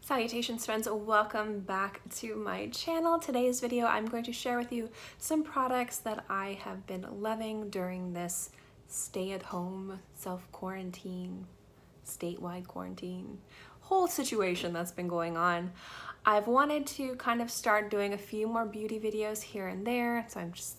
Salutations friends, welcome back to my channel. Today's video I'm going to share with you some products that I have been loving during this stay-at-home, self-quarantine, statewide quarantine, whole situation that's been going on. I've wanted to kind of start doing a few more beauty videos here and there, so I'm just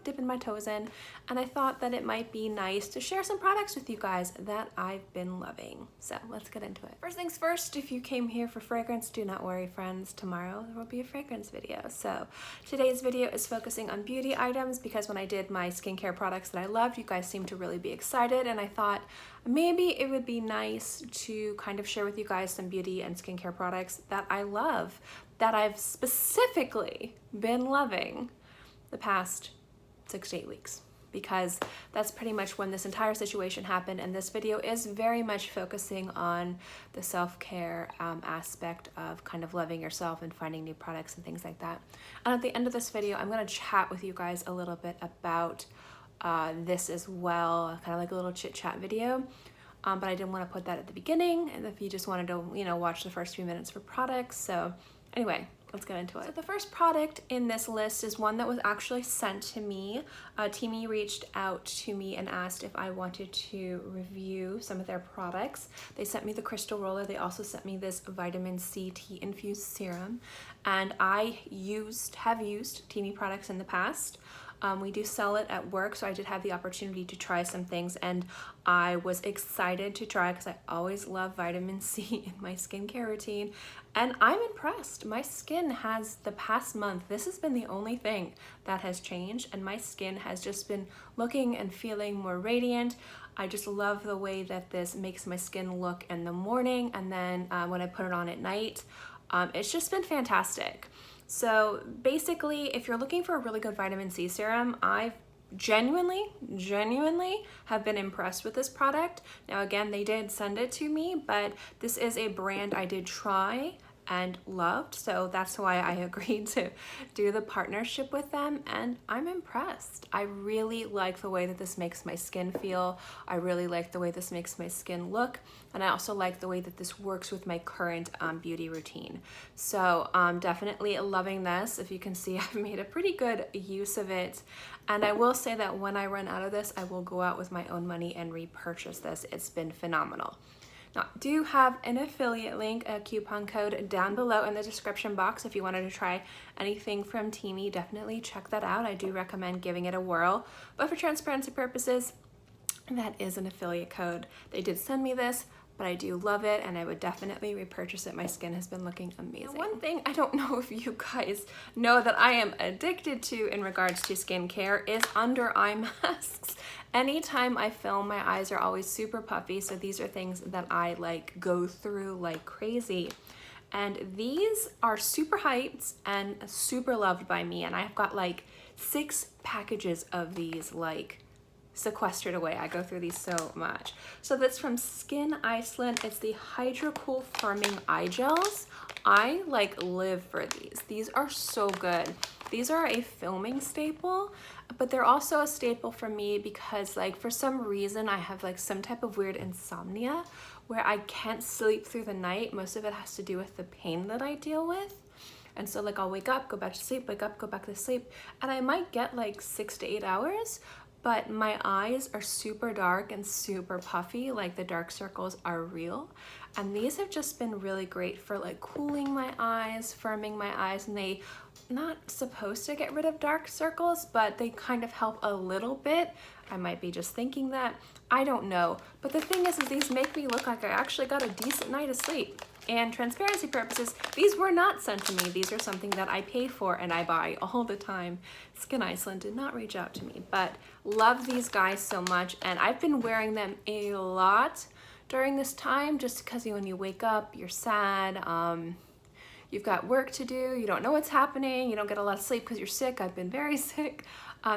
dipping my toes in, and I thought that it might be nice to share some products with you guys that I've been loving. So let's get into it. First things first, if you came here for fragrance, do not worry friends, tomorrow there will be a fragrance video. So today's video is focusing on beauty items because when I did my skincare products that I loved, you guys seemed to really be excited, and I thought maybe it would be nice to kind of share with you guys some beauty and skincare products that I love, that I've specifically been loving the past 6 to 8 weeks, because that's pretty much when this entire situation happened, and this video is very much focusing on the self-care aspect of kind of loving yourself and finding new products and things like that. And at the end of this video, I'm going to chat with you guys a little bit about this as well, kind of like a little chit chat video. But I didn't want to put that at the beginning, and if you just wanted to, watch the first few minutes for products. So anyway, let's get into it. So the first product in this list is one that was actually sent to me. Teami reached out to me and asked if I wanted to review some of their products. They sent me the crystal roller. They also sent me this vitamin C tea infused serum. And I have used Teami products in the past. We do sell it at work, so I did have the opportunity to try some things, and I was excited to try because I always love vitamin C in my skincare routine, and I'm impressed. My skin has, the past month, this has been the only thing that has changed, and my skin has just been looking and feeling more radiant. I just love the way that this makes my skin look in the morning, and then when I put it on at night, it's just been fantastic. So basically, if you're looking for a really good vitamin C serum, I've genuinely have been impressed with this product. Now again, they did send it to me, but this is a brand I did try and loved, so that's why I agreed to do the partnership with them, and I'm impressed. I really like the way that this makes my skin feel. I really like the way this makes my skin look, and I also like the way that this works with my current beauty routine. So definitely loving this. If you can see, I've made a pretty good use of it, and I will say that when I run out of this, I will go out with my own money and repurchase this. It's been phenomenal. Now, I do have an affiliate link, a coupon code down below in the description box. If you wanted to try anything from Teami, definitely check that out. I do recommend giving it a whirl, but for transparency purposes, that is an affiliate code. They did send me this, but I do love it, and I would definitely repurchase it. My skin has been looking amazing. Now, one thing I don't know if you guys know that I am addicted to in regards to skincare is under eye masks. Anytime I film, my eyes are always super puffy, so these are things that I go through like crazy. And these are super hyped and super loved by me, and I've got like 6 packages of these sequestered away. I go through these so much. So that's from SKYN Iceland. It's the Hydro Cool Firming Eye Gels. I live for these. These are so good. These are a filming staple, but they're also a staple for me because for some reason I have some type of weird insomnia where I can't sleep through the night. Most of it has to do with the pain that I deal with. And so I'll wake up, go back to sleep, wake up, go back to sleep, and I might get 6 to 8 hours, but my eyes are super dark and super puffy, the dark circles are real. And these have just been really great for cooling my eyes, firming my eyes, and they not supposed to get rid of dark circles, but they kind of help a little bit. I might be just thinking that, I don't know. But the thing is these make me look like I actually got a decent night of sleep. And transparency purposes, these were not sent to me. These are something that I pay for and I buy all the time. SKYN Iceland did not reach out to me, but love these guys so much. And I've been wearing them a lot during this time just because when you wake up, you're sad. You've got work to do. You don't know what's happening. You don't get a lot of sleep because you're sick. I've been very sick.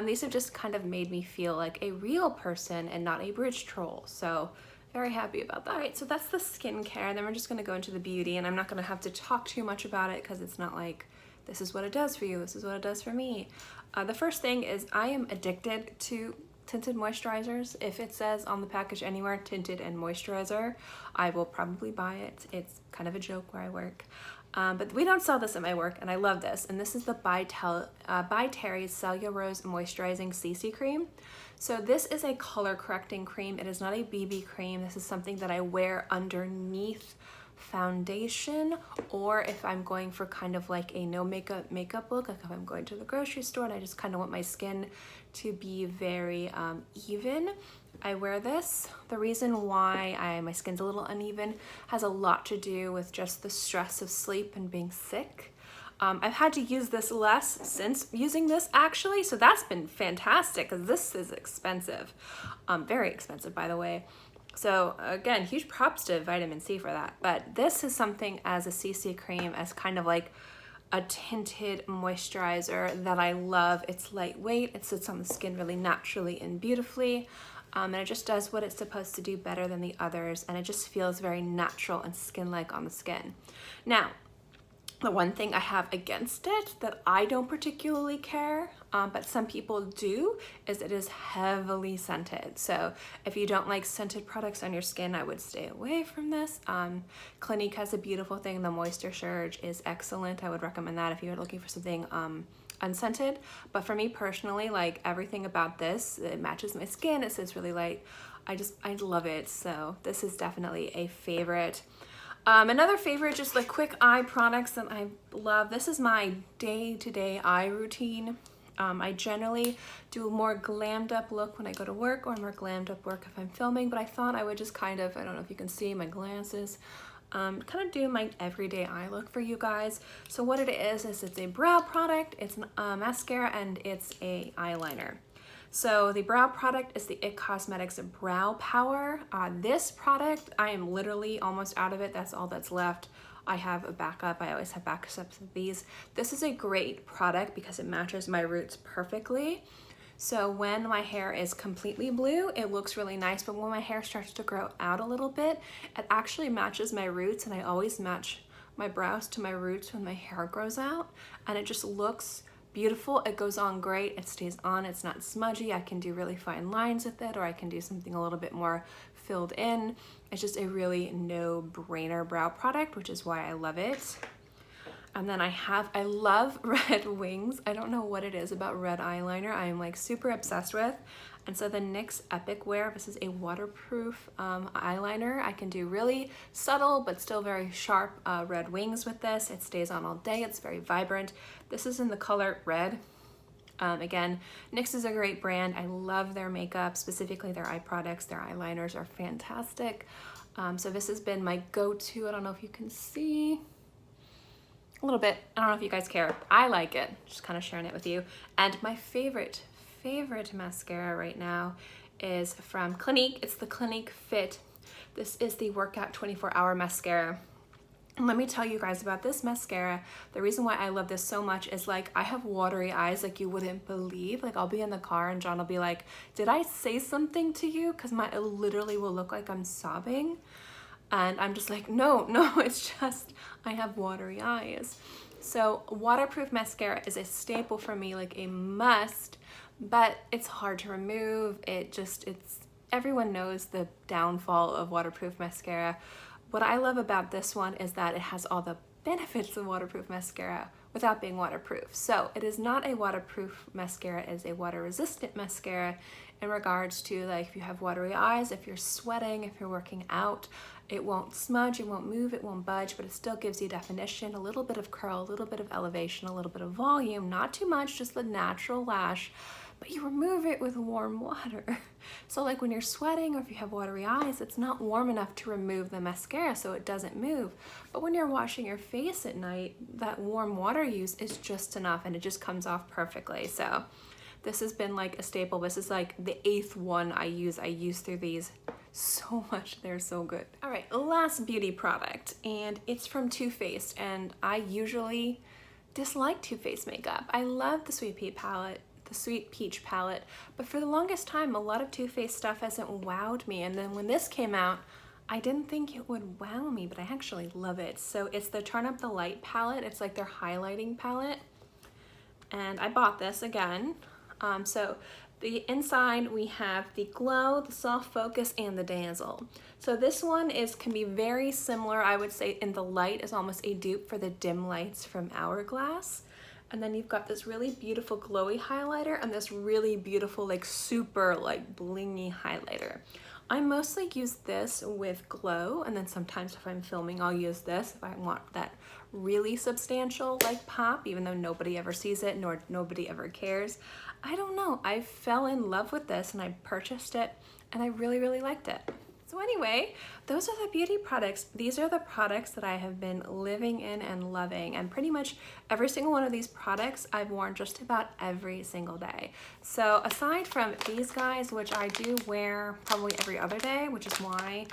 These have just kind of made me feel like a real person and not a bridge troll. So very happy about that. All right, so that's the skincare. Then we're just gonna go into the beauty, and I'm not gonna have to talk too much about it because it's not this is what it does for you, this is what it does for me. The first thing is I am addicted to tinted moisturizers. If it says on the package anywhere tinted and moisturizer, I will probably buy it. It's kind of a joke where I work. But we don't sell this at my work, and I love this. And this is the by Terry Cellularose Moisturizing CC Cream. So this is a color correcting cream. It is not a BB cream. This is something that I wear underneath foundation, or if I'm going for kind of like a no makeup look, like if I'm going to the grocery store and I just kind of want my skin to be very even, I wear this. The reason why my skin's a little uneven has a lot to do with just the stress of sleep and being sick. I've had to use this less since using this actually, so that's been fantastic because this is expensive, very expensive by the way. So again, huge props to vitamin C for that. But this is something as a CC cream, as kind of like a tinted moisturizer that I love. It's lightweight, it sits on the skin really naturally and beautifully. And it just does what it's supposed to do better than the others. And it just feels very natural and skin-like on the skin. Now, the one thing I have against it that I don't particularly care, but some people do, is it is heavily scented. So if you don't like scented products on your skin, I would stay away from this. Clinique has a beautiful thing. The Moisture Surge is excellent. I would recommend that if you're looking for something unscented. But for me personally, like everything about this, it matches my skin. It sits really light. I love it. So this is definitely a favorite. Another favorite, just like quick eye products that I love. This is my day-to-day eye routine. I generally do a more glammed up look when I go to work, or more glammed up work if I'm filming, but I thought I would just kind of, I don't know if you can see my glasses, kind of do my everyday eye look for you guys. So what it is it's a brow product, it's a mascara, and it's a eyeliner. So the brow product is the IT Cosmetics Brow Power. This product, I am literally almost out of it. That's all that's left. I have a backup. I always have backups of these. This is a great product because it matches my roots perfectly. So when my hair is completely blue, it looks really nice, but when my hair starts to grow out a little bit, it actually matches my roots, and I always match my brows to my roots when my hair grows out, and it just looks beautiful. It goes on great, it stays on, it's not smudgy. I can do really fine lines with it, or I can do something a little bit more filled in. It's just a really no-brainer brow product, which is why I love it. And then I love red wings. I don't know what it is about red eyeliner. I am like super obsessed with. And so the NYX Epic Wear, this is a waterproof eyeliner. I can do really subtle but still very sharp red wings with this. It stays on all day, it's very vibrant. This is in the color red. Again, NYX is a great brand. I love their makeup, specifically their eye products. Their eyeliners are fantastic. So this has been my go-to. I don't know if you can see. A little bit. I don't know if you guys care. I like it. Just kind of sharing it with you. And my favorite mascara right now is from Clinique. It's the Clinique Fit. This is the Workout 24-Hour Mascara. And let me tell you guys about this mascara. The reason why I love this so much is like I have watery eyes like you wouldn't believe. Like I'll be in the car and John will be like, did I say something to you? Because it literally will look like I'm sobbing. And I'm just like, no, it's just I have watery eyes. So waterproof mascara is a staple for me, like a must, but it's hard to remove. Everyone knows the downfall of waterproof mascara. What I love about this one is that it has all the benefits of waterproof mascara without being waterproof. So it is not a waterproof mascara, it is a water resistant mascara in regards to like if you have watery eyes, if you're sweating, if you're working out, it won't smudge, it won't move, it won't budge, but it still gives you definition, a little bit of curl, a little bit of elevation, a little bit of volume, not too much, just the natural lash, but you remove it with warm water. So like when you're sweating or if you have watery eyes, it's not warm enough to remove the mascara so it doesn't move. But when you're washing your face at night, that warm water use is just enough and it just comes off perfectly. So this has been like a staple. This is like the 8th one I use. I use through these so much. They're so good. All right, last beauty product, and it's from Too Faced, and I usually dislike Too Faced makeup. I love the Sweet Peach palette, but for the longest time, a lot of Too Faced stuff hasn't wowed me, and then when this came out, I didn't think it would wow me, but I actually love it. So it's the Turn Up the Light palette. It's like their highlighting palette, and I bought this again. So The inside, we have the Glow, the Soft Focus, and the Dazzle. So this one can be very similar, I would say, in the light is almost a dupe for the dim lights from Hourglass. And then you've got this really beautiful glowy highlighter and this really beautiful, like super like blingy highlighter. I mostly use this with Glow, and then sometimes if I'm filming, I'll use this if I want that really substantial like pop, even though nobody ever sees it nor nobody ever cares. I don't know, I fell in love with this and I purchased it and I really, really liked it. So anyway, those are the beauty products. These are the products that I have been living in and loving, and pretty much every single one of these products I've worn just about every single day. So aside from these guys, which I do wear probably every other day, which is why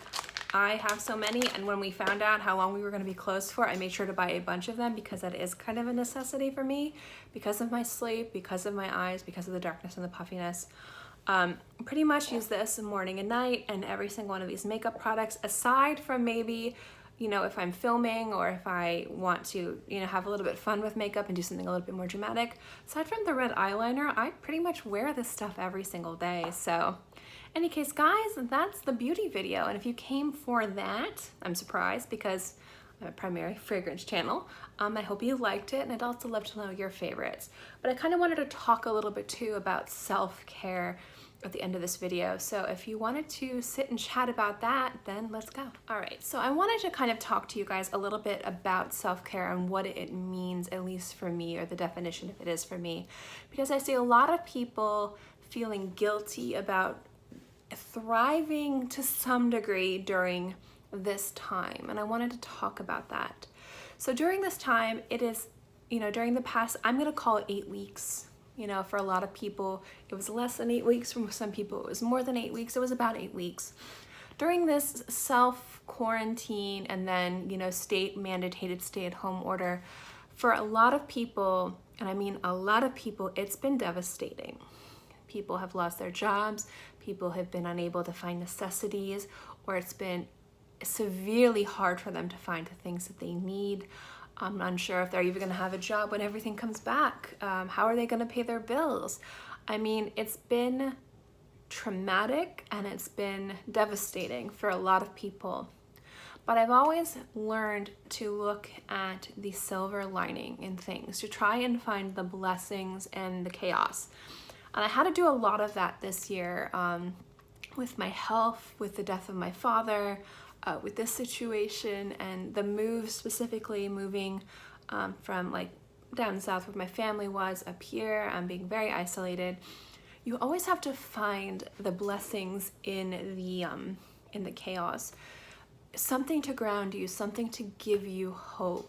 I have so many, and when we found out how long we were going to be closed for, I made sure to buy a bunch of them because that is kind of a necessity for me because of my sleep, because of my eyes, because of the darkness and the puffiness. Pretty much use this morning and night, and every single one of these makeup products, aside from maybe, you know, if I'm filming or if I want to, you know, have a little bit of fun with makeup and do something a little bit more dramatic. Aside from the red eyeliner, I pretty much wear this stuff every single day. So any case, guys, that's the beauty video. And if you came for that, I'm surprised because I'm a primary fragrance channel. I hope you liked it, and I'd also love to know your favorites. But I kind of wanted to talk a little bit too about self-care at the end of this video. So if you wanted to sit and chat about that, then let's go. All right, so I wanted to kind of talk to you guys a little bit about self-care and what it means, at least for me, or the definition if it is for me, because I see a lot of people feeling guilty about thriving to some degree during this time, and I wanted to talk about that. So during this time, it is, you know, during the past, I'm gonna call it 8 weeks. You know, for a lot of people, it was less than 8 weeks. For some people, it was more than 8 weeks. It was about 8 weeks. During this self-quarantine and then, you know, state-mandated stay-at-home order, for a lot of people, and I mean a lot of people, it's been devastating. People have lost their jobs, people have been unable to find necessities, or it's been severely hard for them to find the things that they need. I'm unsure if they're even going to have a job when everything comes back. How are they going to pay their bills? I mean, it's been traumatic and it's been devastating for a lot of people. But I've always learned to look at the silver lining in things, to try and find the blessings and the chaos. And I had to do a lot of that this year with my health, with the death of my father, with this situation, and the move, specifically moving from like down south where my family was up here. I'm being very isolated. You always have to find the blessings in the chaos, something to ground you, something to give you hope.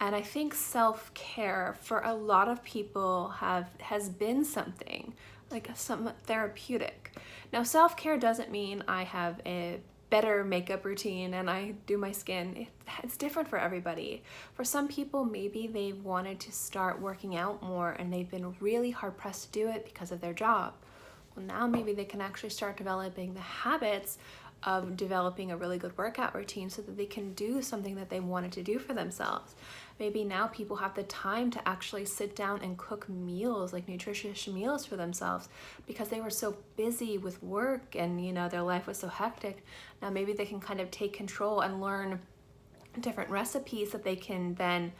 And I think self-care for a lot of people has been something like some therapeutic. Now, self-care doesn't mean I have a better makeup routine and I do my skin. It's different for everybody. For some people, maybe they wanted to start working out more and they've been really hard pressed to do it because of their job. Well, now maybe they can actually start developing the habits of developing a really good workout routine so that they can do something that they wanted to do for themselves. Maybe now people have the time to actually sit down and cook meals, like nutritious meals for themselves, because they were so busy with work and, you know, their life was so hectic. Now maybe they can kind of take control and learn different recipes that they can then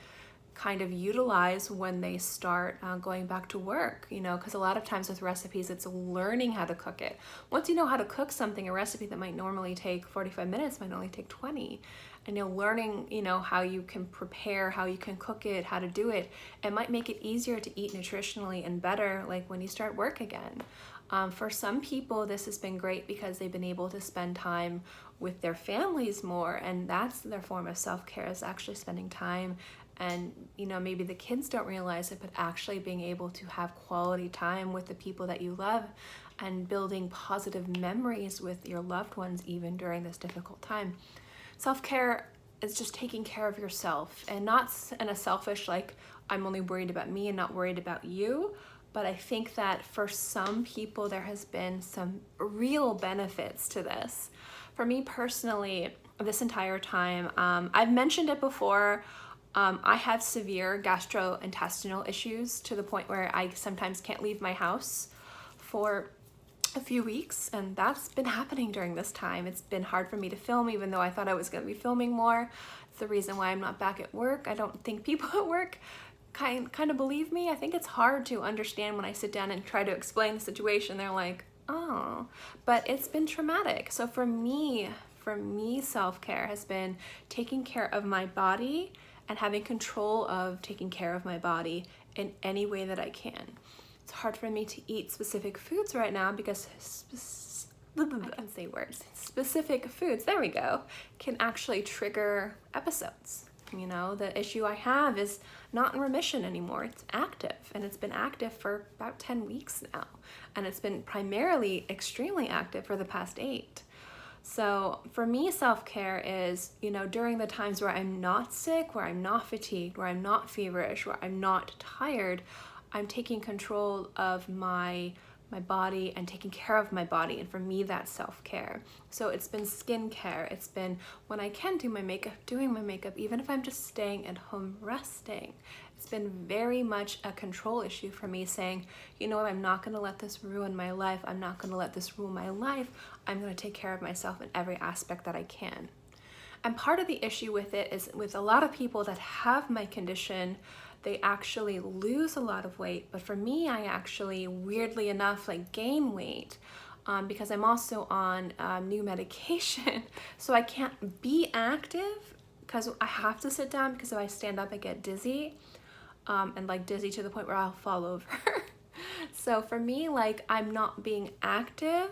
kind of utilize when they start going back to work, you know, because a lot of times with recipes, it's learning how to cook it. Once you know how to cook something, a recipe that might normally take 45 minutes might only take 20. And you're learning, you know, how you can prepare, how you can cook it, how to do it. It might make it easier to eat nutritionally and better, like when you start work again. For some people, this has been great because they've been able to spend time with their families more, and that's their form of self-care, is actually spending time. And, you know, maybe the kids don't realize it, but actually being able to have quality time with the people that you love and building positive memories with your loved ones even during this difficult time. Self-care is just taking care of yourself, and not in a selfish, like, I'm only worried about me and not worried about you. But I think that for some people, there has been some real benefits to this. For me personally, this entire time, I've mentioned it before, I have severe gastrointestinal issues to the point where I sometimes can't leave my house for a few weeks, and that's been happening during this time. It's been hard for me to film, even though I thought I was going to be filming more. It's the reason why I'm not back at work. I don't think people at work kind of believe me. I think it's hard to understand when I sit down and try to explain the situation. They're like, oh, but it's been traumatic. So for me, self-care has been taking care of my body and having control of taking care of my body in any way that I can. It's hard for me to eat specific foods right now because I can say words. Specific foods, there we go, can actually trigger episodes. You know, the issue I have is not in remission anymore. It's active, and it's been active for about 10 weeks now. And it's been primarily extremely active for the past 8. So for me, self-care is, you know, during the times where I'm not sick, where I'm not fatigued, where I'm not feverish, where I'm not tired, I'm taking control of my body and taking care of my body. And for me, that's self-care. So it's been skincare. It's been when I can do my makeup, doing my makeup, even if I'm just staying at home resting. It's been very much a control issue for me, saying, you know what, I'm not going to let this ruin my life. I'm not going to let this rule my life. I'm going to take care of myself in every aspect that I can. And part of the issue with it is with a lot of people that have my condition, they actually lose a lot of weight. But for me, I actually, weirdly enough, like gain weight because I'm also on new medication. So I can't be active because I have to sit down, because if I stand up, I get dizzy. And like dizzy to the point where I'll fall over. So for me, like, I'm not being active,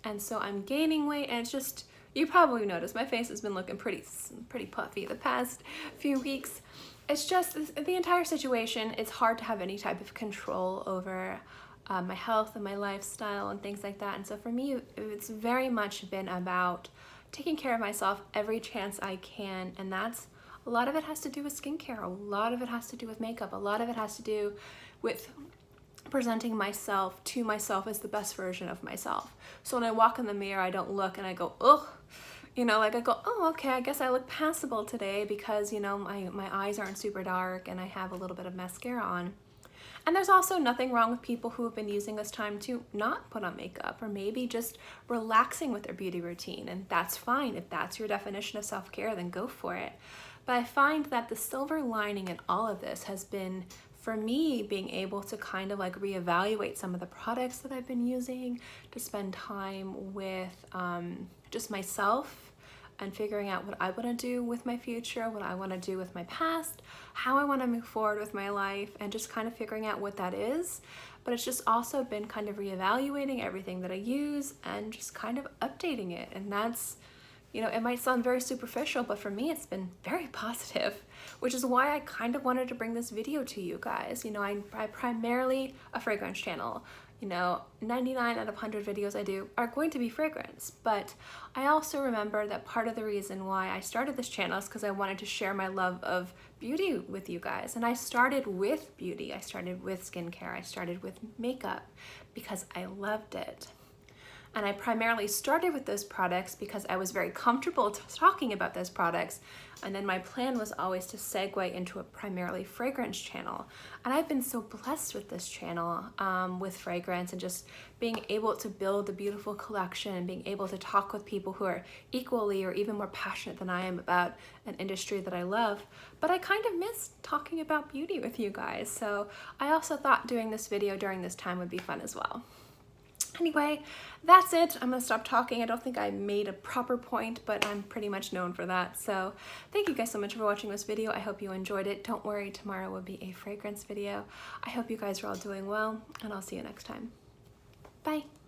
and so I'm gaining weight, and it's just, you probably noticed my face has been looking pretty puffy the past few weeks. It's just the entire situation. It's hard to have any type of control over my health and my lifestyle and things like that. And so for me, it's very much been about taking care of myself every chance I can, and that's, a lot of it has to do with skincare, a lot of it has to do with makeup, a lot of it has to do with presenting myself to myself as the best version of myself. So when I walk in the mirror, I don't look and I go, ugh, you know, like I go, oh, okay, I guess I look passable today because, you know, my eyes aren't super dark and I have a little bit of mascara on. And there's also nothing wrong with people who have been using this time to not put on makeup, or maybe just relaxing with their beauty routine, and that's fine. If that's your definition of self-care, then go for it. But I find that the silver lining in all of this has been, for me, being able to kind of like reevaluate some of the products that I've been using, to spend time with just myself and figuring out what I want to do with my future, what I want to do with my past, how I want to move forward with my life, and just kind of figuring out what that is. But it's just also been kind of reevaluating everything that I use and just kind of updating it. And that's, you know, it might sound very superficial, but for me, it's been very positive, which is why I kind of wanted to bring this video to you guys. You know, I'm primarily a fragrance channel. You know, 99 out of 100 videos I do are going to be fragrance, but I also remember that part of the reason why I started this channel is because I wanted to share my love of beauty with you guys. And I started with beauty, I started with skincare, I started with makeup because I loved it. And I primarily started with those products because I was very comfortable talking about those products. And then my plan was always to segue into a primarily fragrance channel. And I've been so blessed with this channel, with fragrance, and just being able to build a beautiful collection and being able to talk with people who are equally or even more passionate than I am about an industry that I love. But I kind of miss talking about beauty with you guys. So I also thought doing this video during this time would be fun as well. Anyway, that's it. I'm gonna stop talking. I don't think I made a proper point, but I'm pretty much known for that. So thank you guys so much for watching this video. I hope you enjoyed it. Don't worry, tomorrow will be a fragrance video. I hope you guys are all doing well, and I'll see you next time. Bye.